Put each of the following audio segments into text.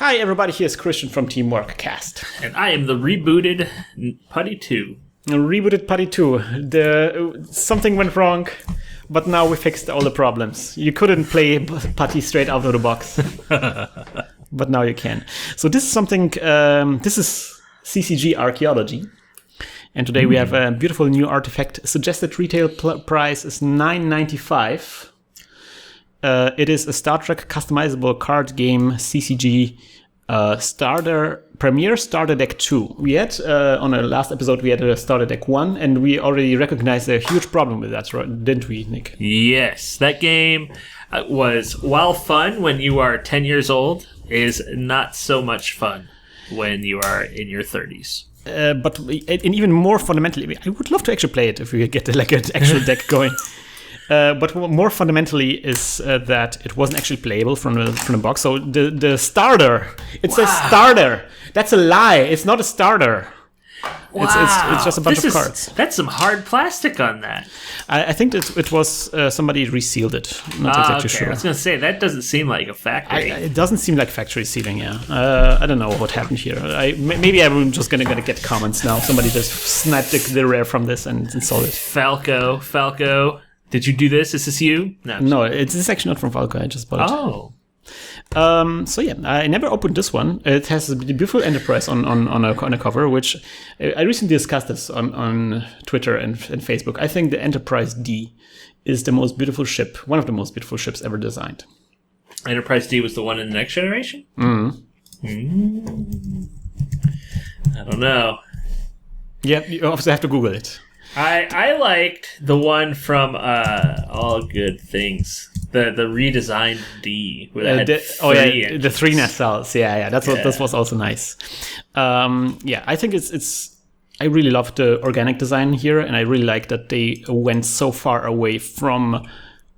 Hi everybody, here's Krystian from Teamwork Cast. And I am the rebooted Putty 2. Rebooted Putty 2. Something went wrong, but now we fixed all the problems. You couldn't play Putty straight out of the box. But now you can. So this is something, this is CCG Archeology. And today we have a beautiful new artifact. Suggested retail price is $9.95. It is a Star Trek customizable card game CCG Premier Starter Deck 2. We had, on our last episode, we had a Starter Deck 1, and we already recognized a huge problem with that, didn't we, Nick? Yes, that game was, while fun when you are 10 years old, is not so much fun when you are in your 30s. But even more fundamentally, I would love to actually play it if we get like an actual deck going. But more fundamentally is that it wasn't actually playable from the box. So the starter, it says starter. That's a lie. It's not a starter. Wow. It's just a bunch of cards. That's some hard plastic on that. I think it was somebody resealed it. Not exactly sure. I was going to say, that doesn't seem like a factory. It doesn't seem like factory sealing, yeah. I don't know what happened here. Maybe I'm just going to get comments now. Somebody just snapped the rare from this and installed it. Falco. Did you do this? Is this you? No, it's actually not from Falco. I just bought it. Oh. So yeah, I never opened this one. It has a beautiful Enterprise on a cover, which I recently discussed this on Twitter and Facebook. I think the Enterprise D is the most beautiful ship, one of the most beautiful ships ever designed. Enterprise D was the one in the Next Generation? I don't know. Yeah, you obviously have to Google it. I liked the one from All Good Things, the redesigned D. The 3 nacelles. Yeah, that was also nice. I think it's. I really love the organic design here, and I really like that they went so far away from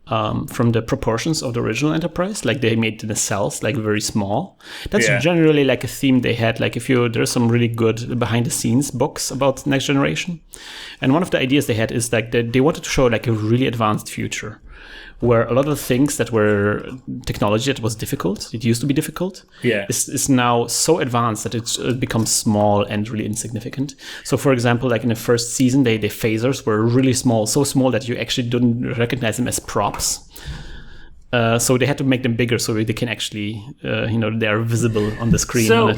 the proportions of the original Enterprise. Like they made the nacelles like very small. That's generally like a theme they had. Like there's some really good behind the scenes books about Next Generation, and one of the ideas they had is like they wanted to show like a really advanced future, where a lot of things that were technology that was difficult, it used to be difficult, is now so advanced that it becomes small and really insignificant. So for example, like in the first season, the phasers were really small, so small that you actually didn't recognize them as props. So they had to make them bigger so they can actually, they are visible on the screen. So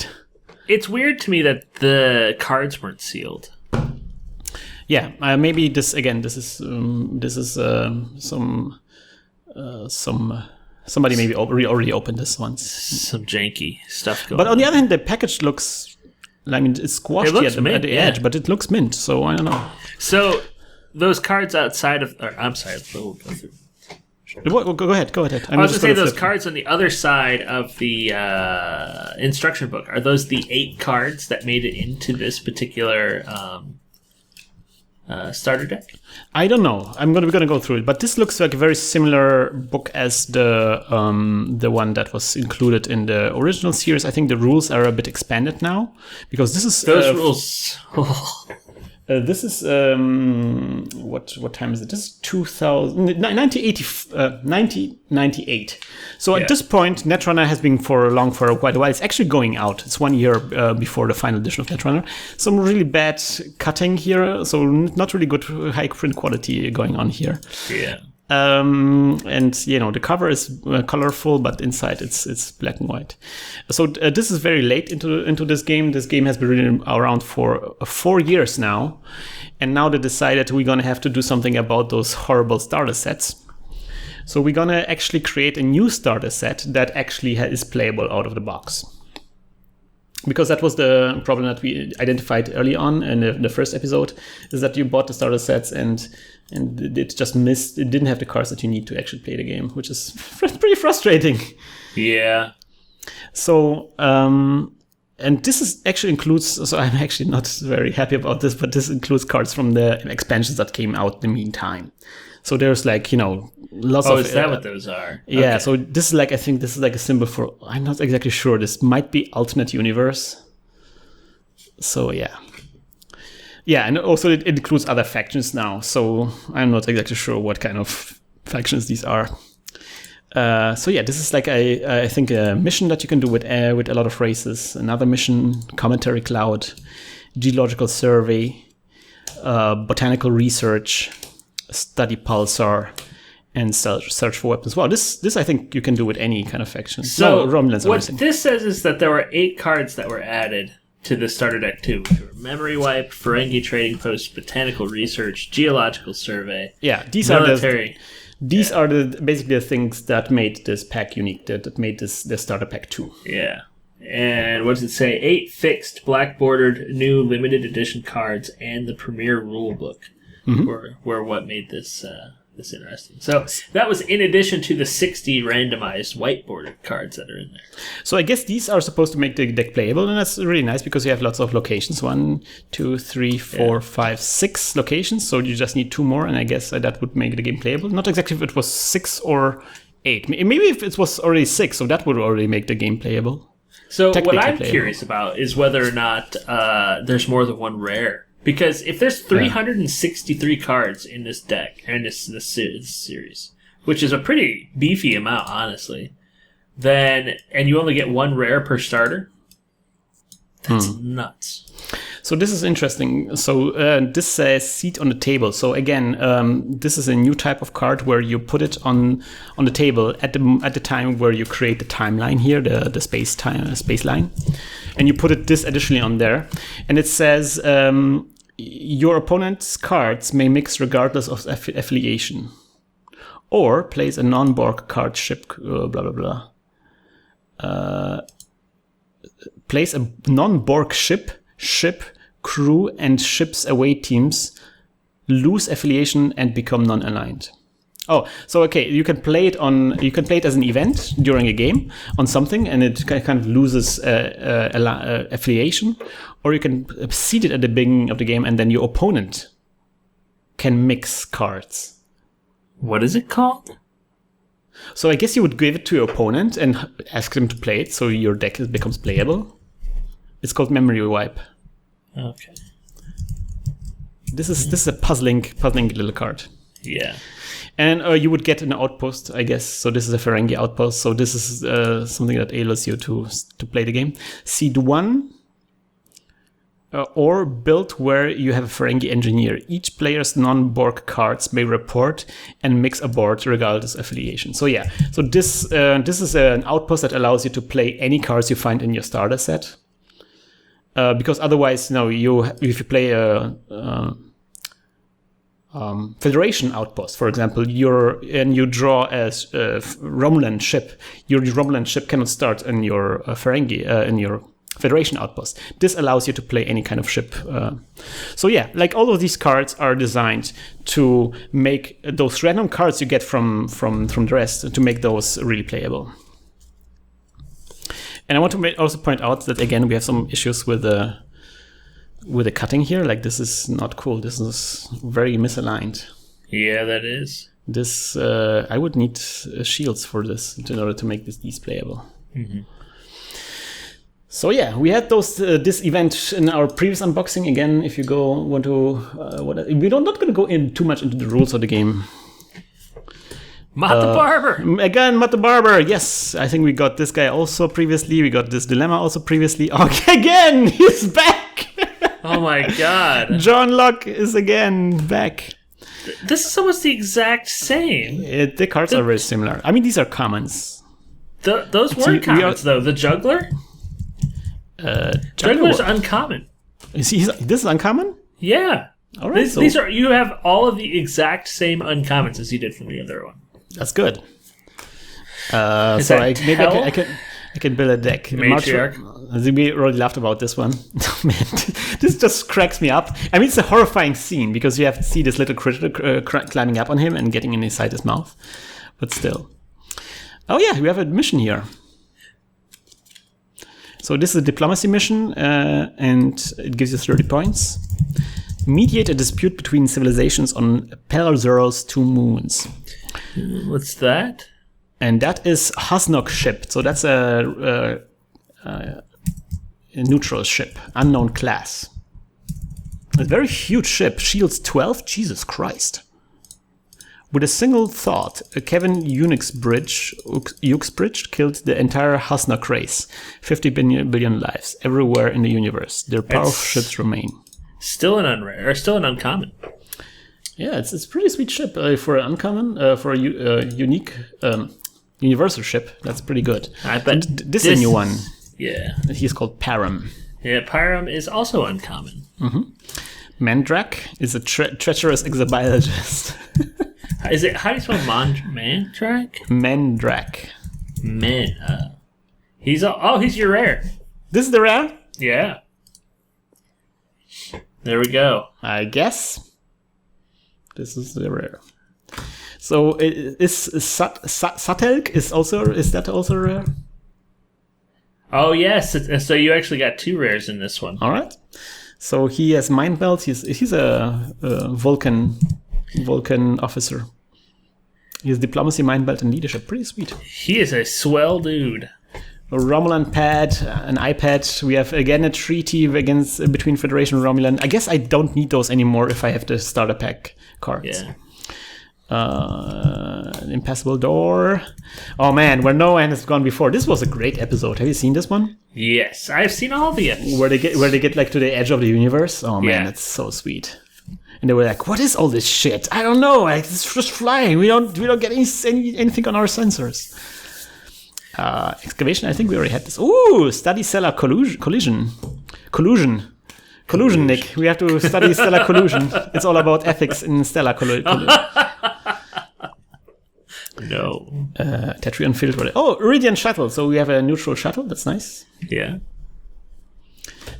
it's weird to me that the cards weren't sealed. Yeah, maybe this is somebody maybe already opened this once. Some janky stuff going on. But on the other hand, the package looks, it's squashed at the edge, but it looks mint, so I don't know. So those cards outside of, I'm sorry, go ahead. I was going to say those cards on the other side of the instruction book, are those the 8 cards that made it into this particular starter deck? I don't know. I'm going to go through it, but this looks like a very similar book as the one that was included in the original series. I think the rules are a bit expanded now because this is those rules. This is what time is it? This is 1998. So at this point, Netrunner has been for quite a while. It's actually going out. It's 1 year before the final edition of Netrunner. Some really bad cutting here, so not really good high print quality going on here. Yeah. And the cover is colorful, but inside it's black and white. So this is very late into this game. This game has been around for 4 years now, and now they decided we're gonna have to do something about those horrible starter sets. So we're gonna actually create a new starter set that actually is playable out of the box. Because that was the problem that we identified early on in the first episode, is that you bought the starter sets and it just missed. It didn't have the cards that you need to actually play the game, which is pretty frustrating. Yeah. So, and this actually includes. So I'm actually not very happy about this, but this includes cards from the expansions that came out in the meantime. So there's lots of. Oh, is that what those are? Yeah. Okay. So this is I think this is a symbol for. I'm not exactly sure. This might be alternate universe. So yeah. Yeah, and also it includes other factions now, so I'm not exactly sure what kind of factions these are. So yeah, this is like I think a mission that you can do with a lot of races. Another mission, commentary cloud, geological survey, botanical research, study pulsar, and search for weapons. Wow, this I think you can do with any kind of faction. So Romulans what this says is that there were 8 cards that were added to the starter deck too, which were Memory Wipe, Ferengi Trading Post, Botanical Research, Geological Survey. Yeah, these military. are basically the things that made this pack unique, that made this the starter pack 2. Yeah. And what does it say? 8 fixed, black bordered, new limited edition cards, and the premier rule book were what made this this interesting. So that was in addition to the 60 randomized white bordered cards that are in there. So I guess these are supposed to make the deck playable, and that's really nice because you have lots of locations. 1, 2, 3, 4, 5, 6 locations. So you just need 2 more, and I guess that would make the game playable. Not exactly if it was 6 or 8. Maybe if it was already 6, so that would already make the game playable. So what I'm curious about is whether or not there's more than one rare. Because if there's 363 cards in this deck, and this series, which is a pretty beefy amount, honestly, then, and you only get 1 rare per starter, that's nuts. So this is interesting. So this says seat on the table. So again, this is a new type of card where you put it on the table at the time where you create the timeline here, the space line, and you put this additionally on there, and it says your opponent's cards may mix regardless of affiliation, or place a non-Borg card ship. Blah blah blah. Place a non-Borg ship, crew, and ships away teams lose affiliation and become non-aligned. Oh, so okay, you can play it as an event during a game on something, and it kind of loses affiliation, or you can seed it at the beginning of the game, and then your opponent can mix cards. What is it called? So I guess you would give it to your opponent and ask them to play it, so your deck becomes playable. It's called Memory Wipe. Okay. This is a puzzling little card. Yeah. And you would get an outpost, I guess. So this is a Ferengi outpost. So this is something that allows you to play the game. Seed 1 or build where you have a Ferengi engineer. Each player's non-Borg cards may report and mix a board regardless of affiliation. So yeah, so this is an outpost that allows you to play any cards you find in your starter set. Because otherwise, if you play a Federation outpost, for example, you draw a Romulan ship. Your Romulan ship cannot start in your Ferengi in your Federation outpost. This allows you to play any kind of ship. So yeah, like all of these cards are designed to make those random cards you get from the rest to make those really playable. And I want to also point out that again we have some issues with the cutting here. Like this is not cool. This is very misaligned. Yeah, that is. This I would need shields for this in order to make these playable. Mm-hmm. So yeah, we had this event in our previous unboxing. Again, if you not going to go in too much into the rules of the game. Matt the Barber! Again, Matt the Barber. Yes, I think we got this guy also previously. We got this dilemma also previously. Okay, again, he's back! Oh my god. John Locke is again back. This is almost the exact same. The cards are very similar. I mean, these are commons. Those weren't commons, though. The Juggler? Juggler's uncommon. This is uncommon? Yeah. All right. These are, you have all of the exact same uncommons as you did from the other one. That's good. So I can build a deck. Matriarch. We already laughed about this one. Man, this just cracks me up. I mean, it's a horrifying scene because you have to see this little critter climbing up on him and getting inside his mouth. But still. Oh yeah, we have a mission here. So this is a diplomacy mission, and it gives you 30 points. Mediate a dispute between civilizations on Pelzer's 2 moons. What's that? And that is Hasnok ship. So that's a neutral ship, unknown class. A very huge ship. Shields 12? Jesus Christ. With a single thought, Kevin Uxbridge killed the entire Hasna race. 50 billion lives everywhere in the universe. Their powerful ships remain. Still an unrare, or still an uncommon. Yeah, it's a pretty sweet ship for an uncommon, for a unique universal ship. That's pretty good. But this is a new one. Yeah. He's called Param. Yeah, Param is also uncommon. Mm-hmm. Mandrak is a treacherous exobiologist. Is it, how do you spell Mandrak? Mandrak. He's your rare. This is the rare? Yeah. There we go. I guess. This is the rare. So is Satelk is that also rare? Oh yes. So you actually got 2 rares in this one. All right. So he has mind belt. He's a Vulcan officer. He has diplomacy, mind belt, and leadership. Pretty sweet. He is a swell dude. A Romulan pad, an iPad. We have again a treaty between Federation and Romulan. I guess I don't need those anymore if I have the starter pack cards. Yeah. An impassable door. Oh man, where no one has gone before. This was a great episode. Have you seen this one? Yes, I've seen all the episodes. Where they get like to the edge of the universe. Oh man, it's so sweet. And they were like, "What is all this shit? I don't know. Like, it's just flying. We don't get anything on our sensors." Excavation. I think we already had this. Ooh, study stellar collision. Nick. We have to study stellar collusion. It's all about ethics in stellar collusion. No. Tetrion filter. Oh, Iridian shuttle. So we have a neutral shuttle. That's nice. Yeah.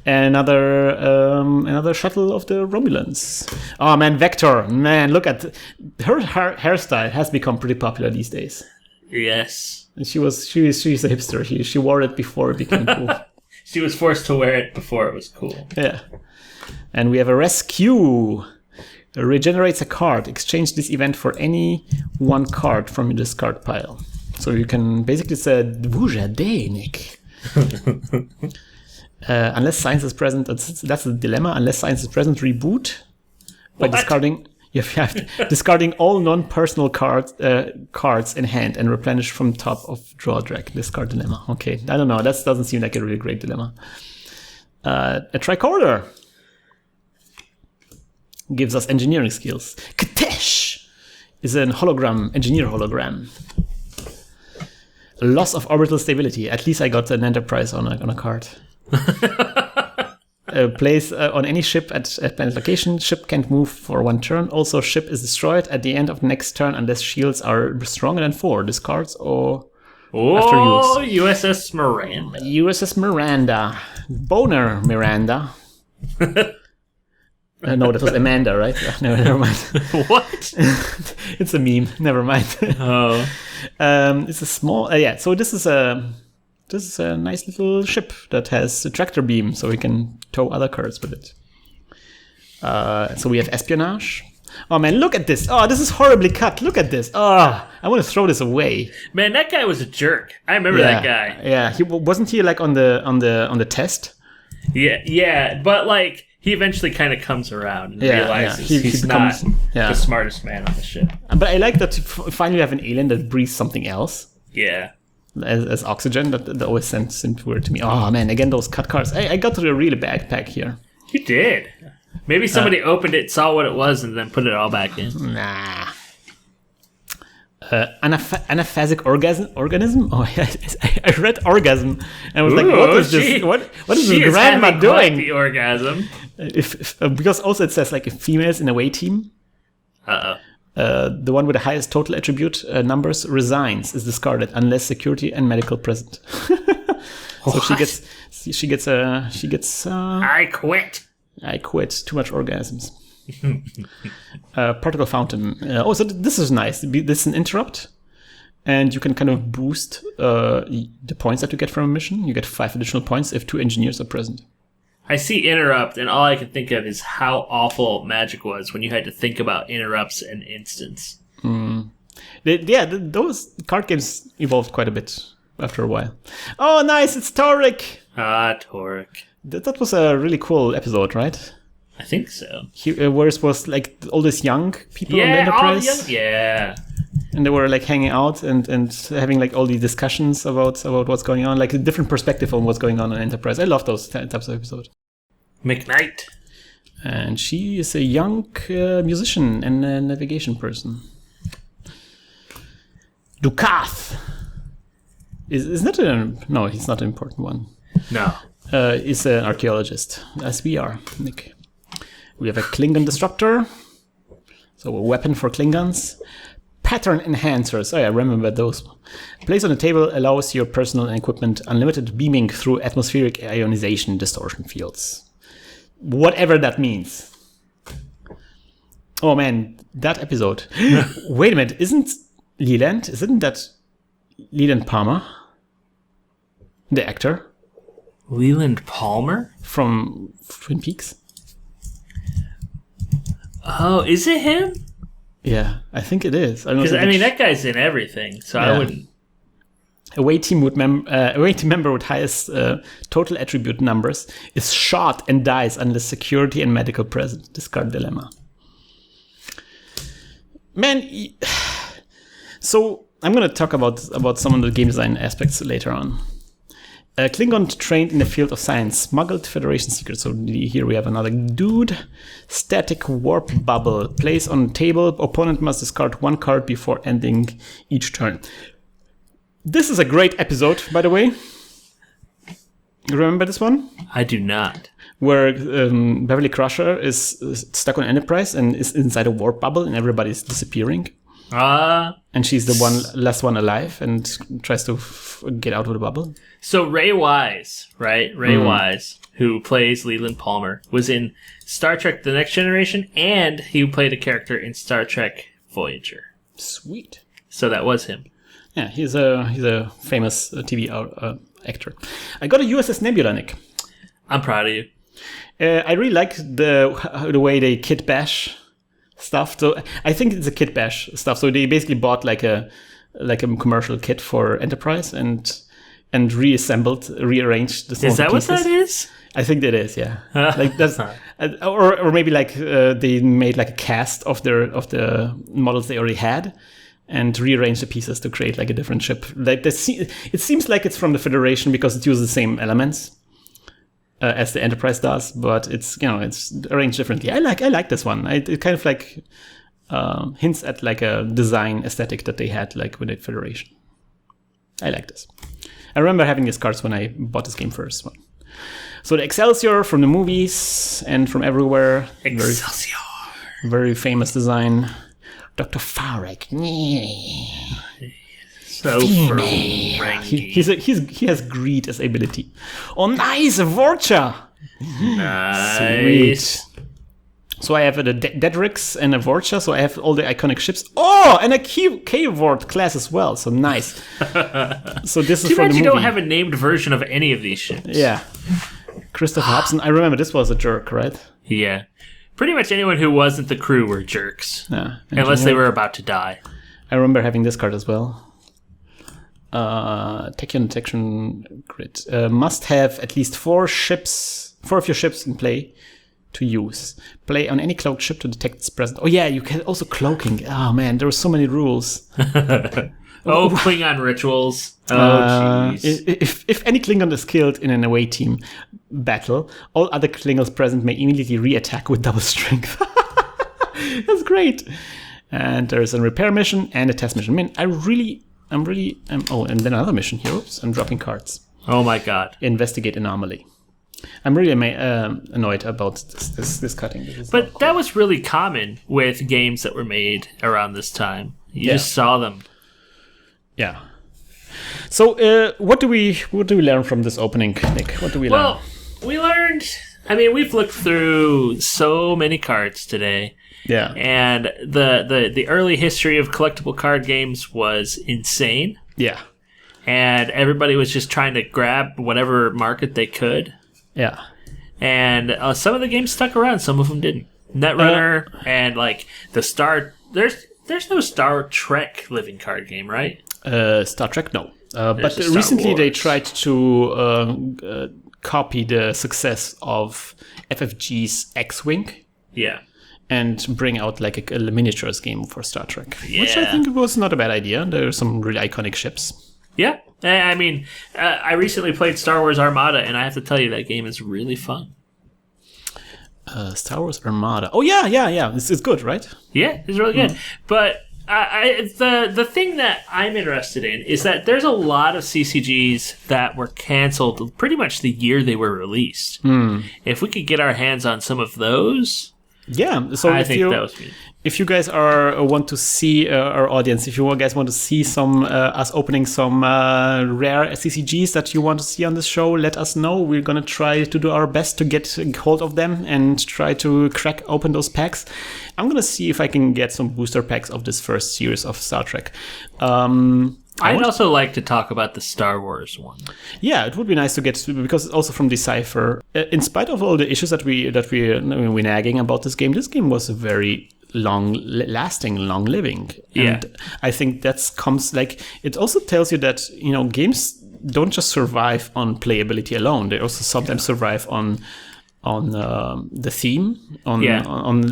And another shuttle of the Romulans. Oh man, Vector. Man, look at her hairstyle has become pretty popular these days. Yes. And she's a hipster. She wore it before it became cool. She was forced to wear it before it was cool. Yeah. And we have a rescue. Regenerates a card. Exchange this event for any one card from your discard pile. So you can basically say Dvuja Day, Nick. Unless science is present, that's the dilemma. Unless science is present, reboot by discarding. You have to, discarding all non-personal cards in hand and replenish from top of draw drag. Discard dilemma. Okay, I don't know. That doesn't seem like a really great dilemma. A tricorder gives us engineering skills. Katesh is an engineer hologram. Loss of orbital stability. At least I got an Enterprise on a card. Place on any ship at planet location. Ship can't move for 1 turn. Also, ship is destroyed at the end of next turn unless shields are stronger than 4. Discards or after use. USS Miranda. USS Miranda. Boner Miranda. No, that was Amanda, right? No, never mind. What? It's a meme. Never mind. Oh. It's a small... so this is a nice little ship that has a tractor beam, so we can tow other cards with it. So we have espionage. Oh man, look at this. Oh, this is horribly cut. Look at this. Oh, I want to throw this away. Man, that guy was a jerk. I remember that guy. Yeah, wasn't he like on the test? Yeah, but like he eventually kind of comes around and realizes he's not the smartest man on the ship. But I like that finally we have an alien that breathes something else. Yeah. As oxygen, that always seemed weird to me. Oh man, again those cut cards. I got to a really bad pack here. You did. Maybe somebody opened it, saw what it was, and then put it all back in. Nah. Anaphasic organism? Oh, I read orgasm and I was like, what is this? What is this grandma doing? The orgasm. Because also it says like if females in away team. The one with the highest total attribute numbers resigns, is discarded unless security and medical present. So she gets I quit. I quit. Too much orgasms. Particle fountain. So this is nice. This is an interrupt, and you can kind of boost the points that you get from a mission. You get 5 additional points if 2 engineers are present. I see interrupt, and all I can think of is how awful Magic was when you had to think about interrupts and instants. Those card games evolved quite a bit after a while. Oh, nice! It's Toric! Toric. That was a really cool episode, right? I think so. Where it was like all these young people on the Enterprise. All the young, and they were like hanging out and having like all these discussions about what's going on, like a different perspective on what's going on Enterprise. I love those types of episodes. McKnight. And she is a young musician and a navigation person. Dukath. Is that no, he's not an important one. No. He's an archaeologist, as we are, Nick. We have a Klingon disruptor. So a weapon for Klingons. Pattern enhancers. Oh, yeah, I remember those. Place on the table allows your personal and equipment unlimited beaming through atmospheric ionization distortion fields. Whatever that means. Oh man, that episode. Wait a minute, isn't that Leland Palmer? The actor? Leland Palmer? From Twin Peaks? Oh, is it him? Yeah, I think it is. Because I mean, that guy's in everything, so yeah. I wouldn't. Away team member with highest total attribute numbers is shot and dies unless security and medical present. Discard dilemma. Man, so I'm going to talk about some of the game design aspects later on. Klingon trained in the field of science, smuggled Federation secrets. So here we have another dude. Static warp bubble. Place on table. Opponent must discard one card before ending each turn. This is a great episode, by the way. You remember this one? I do not. Where Beverly Crusher is stuck on Enterprise and is inside a warp bubble and everybody's disappearing. And she's the last one alive and tries to get out of the bubble. So Ray Wise, right? Ray Wise, who plays Leland Palmer, was in Star Trek The Next Generation, and he played a character in Star Trek Voyager. Sweet. So that was him. Yeah, he's a famous TV actor. I got a USS Nebula, Nick. I'm proud of you. I really like the way they kit bash stuff. So I think it's a kit bash stuff. So they basically bought like a commercial kit for Enterprise and rearranged the small pieces. Is that pieces. What that is? I think that is, yeah. Like that's or maybe like they made like a cast of the models they already had and rearrange the pieces to create like a different ship. Like it seems like it's from the Federation because it uses the same elements as the Enterprise does, but it's arranged differently. I like this one. It kind of like hints at like a design aesthetic that they had like with the Federation. I like this. I remember having these cards when I bought this game first. So the Excelsior from the movies and from everywhere. Excelsior. Very famous design. Dr. Farek. So he has greed as ability. Oh, nice, Vorcha. Nice. Sweet. So I have a Dedrix and a Vorcha, so I have all the iconic ships. Oh, and a K-Vort class as well, so nice. So this is for the movie. You don't have a named version of any of these ships. Yeah. Christopher Hobson, I remember this was a jerk, right? Yeah. Pretty much anyone who wasn't the crew were jerks. Yeah. Unless they were about to die. I remember having this card as well. Tachyon detection grid. Must have at least four of your ships in play to use. Play on any cloaked ship to detect its presence. Oh yeah, you can also cloaking. Oh man, there were so many rules. Klingon rituals. Oh jeez. If any Klingon is killed in an away team battle, all other Klingons present may immediately re-attack with double strength. That's great. And there is a repair mission and a test mission. Man, I'm really. Oh, and then another mission here. Oops, I'm dropping cards. Oh my god. Investigate anomaly. I'm really annoyed about this cutting. But that was really common with games that were made around this time. You just saw them. Yeah. So, what do we learn from this opening, Nick? What do we learn? Well, we learned. I mean, we've looked through so many cards today. Yeah. And the early history of collectible card games was insane. Yeah. And everybody was just trying to grab whatever market they could. Yeah. And some of the games stuck around, some of them didn't. Netrunner and like the Star. There's no Star Trek living card game, right? Star Trek, no. But recently they tried to copy the success of FFG's X-Wing. Yeah. And bring out like a miniatures game for Star Trek, which I think was not a bad idea. There are some really iconic ships. Yeah, I mean, I recently played Star Wars Armada, and I have to tell you that game is really fun. Star Wars Armada. Oh yeah. It's good, right? Yeah, it's really good. But the thing that I'm interested in is that there's a lot of CCGs that were canceled pretty much the year they were released. If we could get our hands on some of those. Yeah, so if you guys want to see our audience, if you guys want to see some us opening some rare CCGs that you want to see on this show, let us know. We're gonna try to do our best to get hold of them and try to crack open those packs. I'm gonna see if I can get some booster packs of this first series of Star Trek. I'd also like to talk about the Star Wars one. Yeah, it would be nice to get, because also from Decipher, in spite of all the issues that we're nagging about this game was very long-lasting, long-living. Yeah. And I think that comes, like, it also tells you that, games don't just survive on playability alone. They also sometimes survive on the theme, on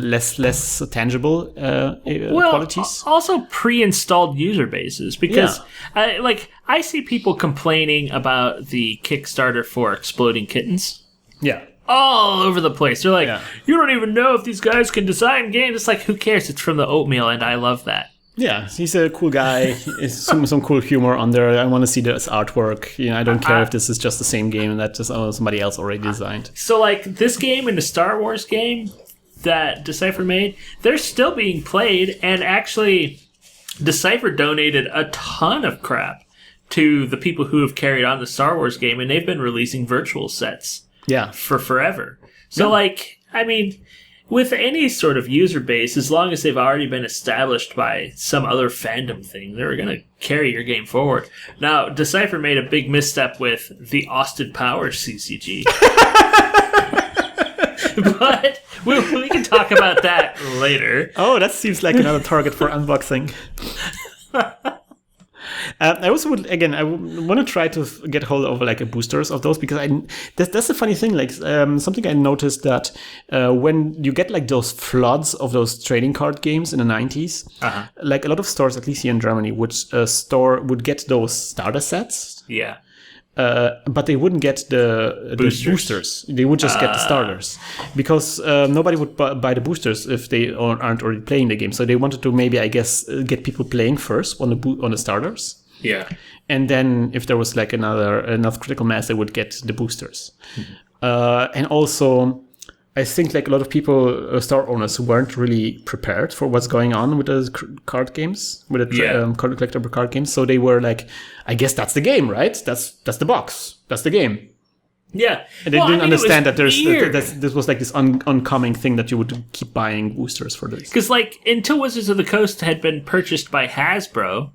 less tangible qualities. Also pre-installed user bases, because I see people complaining about the Kickstarter for Exploding Kittens. Yeah. All over the place. They're like, you don't even know if these guys can design games. It's like, who cares? It's from the oatmeal, and I love that. Yeah, he's a cool guy. It's some cool humor on there. I want to see this artwork. I don't care if this is just the same game that just somebody else already designed. So, like, this game and the Star Wars game that Decipher made, they're still being played, and actually, Decipher donated a ton of crap to the people who have carried on the Star Wars game, and they've been releasing virtual sets for forever. So, I mean, with any sort of user base, as long as they've already been established by some other fandom thing, they're going to carry your game forward. Now, Decipher made a big misstep with the Austin Powers CCG. But we can talk about that later. Oh, that seems like another target for unboxing. I also would, again, I want to try to get hold of like a boosters of those, because that's the funny thing. Like something I noticed that when you get like those floods of those trading card games in the 90s, like a lot of stores, at least here in Germany, would get those starter sets. Yeah. But they wouldn't get the boosters. They would just get the starters, because nobody would buy the boosters if they aren't already playing the game. So they wanted to maybe, I guess, get people playing first on the starters. Yeah. And then if there was like enough critical mass, they would get the boosters. And also, I think like a lot of people, store owners, weren't really prepared for what's going on with the card games, with the collectible card games. So they were like, I guess that's the game, right? That's the box. That's the game. Yeah. And they didn't understand that this was like this oncoming thing that you would keep buying boosters for this. Because like until Wizards of the Coast had been purchased by Hasbro,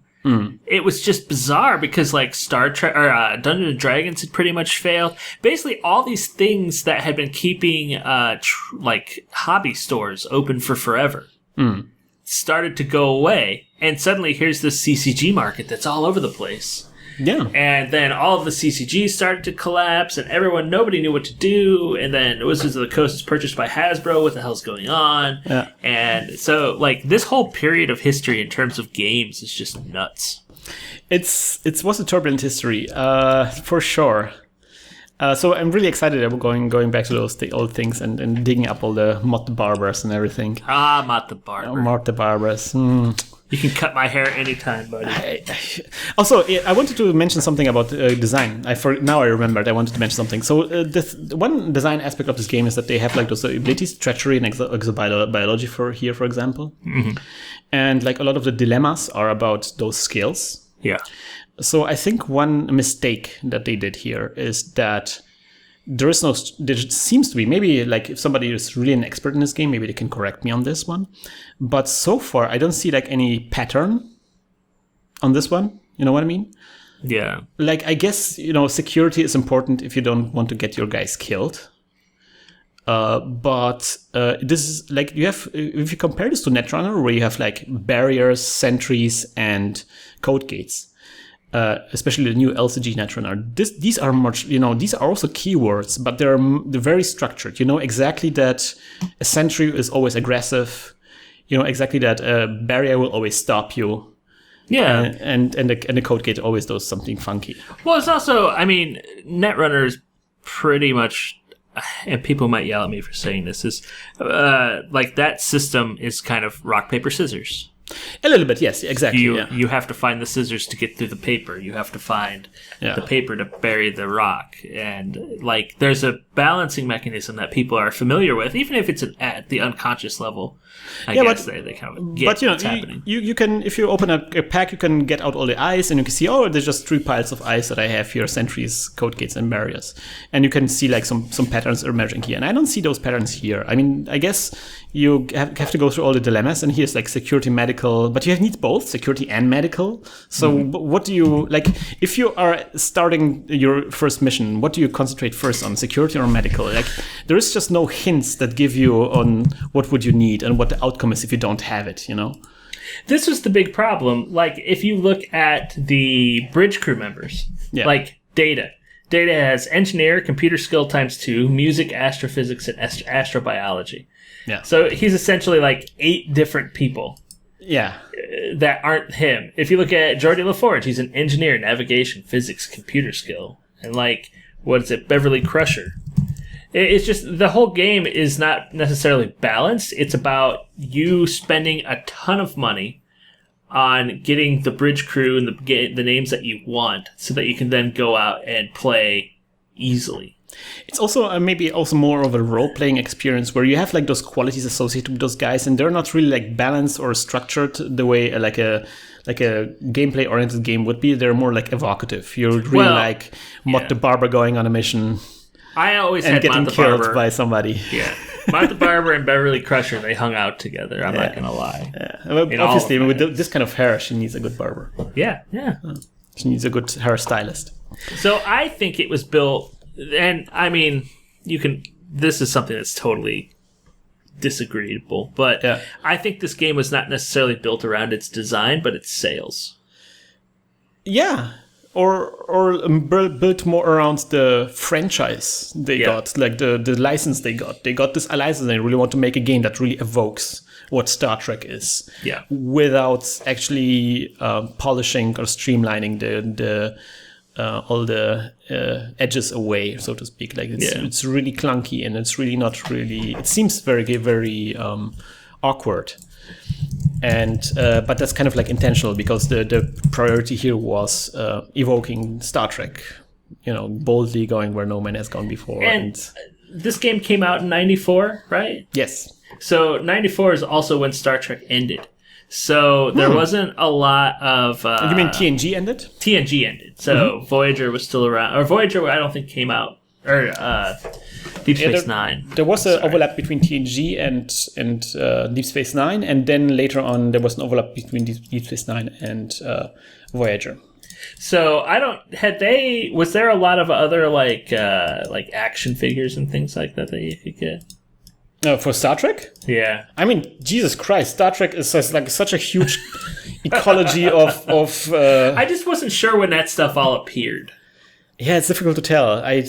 it was just bizarre, because like Star Trek or Dungeons and Dragons had pretty much failed. Basically, all these things that had been keeping like hobby stores open for forever started to go away, and suddenly here's this CCG market that's all over the place. Yeah. And then all of the CCGs started to collapse, and nobody knew what to do. And then Wizards of the Coast is purchased by Hasbro. What the hell's going on? Yeah. And so, like, this whole period of history in terms of games is just nuts. It was a turbulent history, for sure. So I'm really excited about going back to those old things and digging up all the Mott the Barbers and everything. Mott the Barber. Mott the Barbers. You can cut my hair anytime, buddy. Also, I wanted to mention something about design. Now I remembered I wanted to mention something. So one design aspect of this game is that they have like those abilities, treachery and exobiology for example. Mm-hmm. And like a lot of the dilemmas are about those skills. Yeah. So I think one mistake that they did here is that there seems to be, maybe like if somebody is really an expert in this game, maybe they can correct me on this one. But so far, I don't see like any pattern on this one. You know what I mean? Yeah. Like, I guess, security is important if you don't want to get your guys killed. But this is like, if you compare this to Netrunner, where you have like barriers, sentries, and code gates, especially the new LCG Netrunner, these are much, these are also keywords, but they're very structured. You know exactly that a sentry is always aggressive. You know exactly that a barrier will always stop you. Yeah, and the code gate always does something funky. Well, it's also, I mean, Netrunner is pretty much, and people might yell at me for saying this, is like that system is kind of rock paper scissors. A little bit, yes, exactly. You have to find the scissors to get through the paper. You have to find the paper to bury the rock. And, like, there's a balancing mechanism that people are familiar with, even if it's at the unconscious level. I guess they kind of get what's happening. You can, if you open a pack, you can get out all the ice, and you can see, there's just 3 piles of ice that I have here, sentries, code gates, and barriers. And you can see, like, some patterns emerging here. And I don't see those patterns here. I mean, I guess you have to go through all the dilemmas, and here's, like, security, medical, but you need both security and medical. So what do you, like, if you are starting your first mission, what do you concentrate first on, security or medical? Like, there is just no hints that give you on what would you need and what the outcome is if you don't have it, This was the big problem. Like, if you look at the bridge crew members, like Data has engineer, computer skill ×2, music, astrophysics, and astrobiology. Yeah. So he's essentially like 8 different people. Yeah. That aren't him. If you look at Jordi LaForge, he's an engineer, navigation, physics, computer skill. And like, what is it? Beverly Crusher. It's just, the whole game is not necessarily balanced. It's about you spending a ton of money on getting the bridge crew and the names that you want so that you can then go out and play easily. It's also maybe also more of a role-playing experience where you have like those qualities associated with those guys, and they're not really like balanced or structured the way like a gameplay-oriented game would be. They're more like evocative. You're really like Mott the Barber going on a mission. I always had getting Mott the killed Barber by somebody. Yeah, Mott the Barber and Beverly Crusher, they hung out together. I'm not gonna lie. Yeah. Well, obviously, with this kind of hair, she needs a good barber. Yeah. She needs a good hairstylist. So I think it was built. And, I mean, this is something that's totally disagreeable, but I think this game was not necessarily built around its design, but its sales. Yeah. Or built more around the franchise they got, like the license they got. They got this license and they really want to make a game that really evokes what Star Trek is. Yeah. Without actually polishing or streamlining all the edges away, so to speak. Like it's really clunky and it's really not really. It seems very very awkward, and but that's kind of like intentional because the priority here was evoking Star Trek, boldly going where no man has gone before. And this game came out in '94, right? Yes. So '94 is also when Star Trek ended. So there wasn't a lot of... you mean TNG ended? TNG ended. So Voyager was still around. Or Voyager, I don't think, came out. Or Deep Space Nine. There was an overlap between TNG and Deep Space Nine. And then later on, there was an overlap between Deep Space Nine and Voyager. So was there a lot of other like action figures and things like that you could get? For Star Trek? Yeah. I mean, Jesus Christ, Star Trek is like such a huge ecology of I just wasn't sure when that stuff all appeared. Yeah, it's difficult to tell. I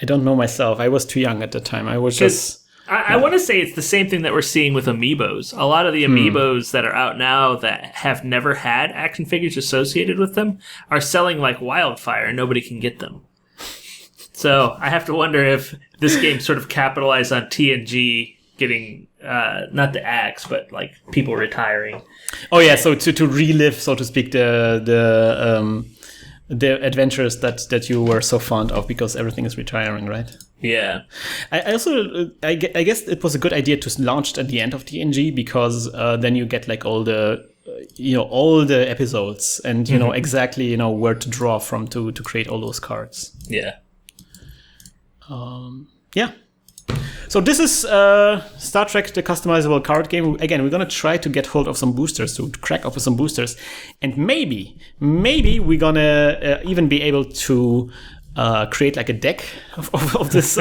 don't know myself. I was too young at the time. I was just... I want to say it's the same thing that we're seeing with Amiibos. A lot of the Amiibos that are out now that have never had action figures associated with them are selling like wildfire and nobody can get them. So I have to wonder if this game sort of capitalized on TNG getting not the axe, but like people retiring. Oh yeah, so to relive, so to speak, the adventures that you were so fond of because everything is retiring, right? Yeah. I guess it was a good idea to launch at the end of TNG because then you get like all the all the episodes and you know exactly where to draw from to create all those cards. Yeah. Yeah. So this is Star Trek, the customizable card game. Again, we're going to try to get hold of some boosters, to crack open some boosters. And maybe we're going to even be able to create like a deck of this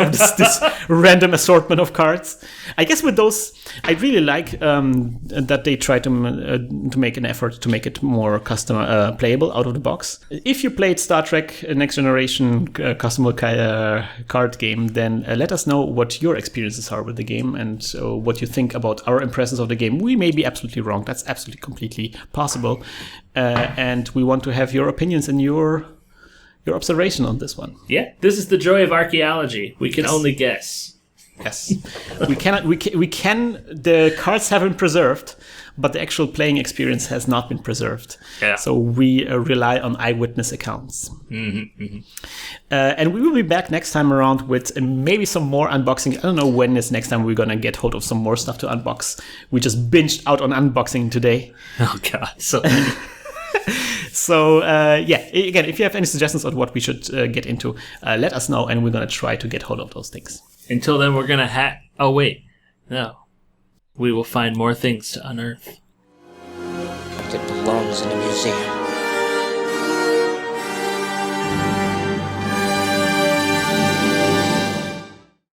random assortment of cards. I guess with those, I really like that they try to make an effort to make it more custom playable out of the box. If you played Star Trek Next Generation custom card game, then let us know what your experiences are with the game and what you think about our impressions of the game. We may be absolutely wrong. That's absolutely completely possible. And we want to have your opinions and your observation on this one. Yeah, this is the joy of archaeology. We can only guess. Yes, we cannot. We can. The cards have been preserved, but the actual playing experience has not been preserved. Yeah. So we rely on eyewitness accounts. And we will be back next time around with maybe some more unboxing. I don't know when is next time we're gonna get hold of some more stuff to unbox. We just binged out on unboxing today. Oh god, so. So, again, if you have any suggestions on what we should get into, let us know, and we're going to try to get hold of those things. Until then, we're going to Oh, wait. No. We will find more things to unearth. It belongs in a museum.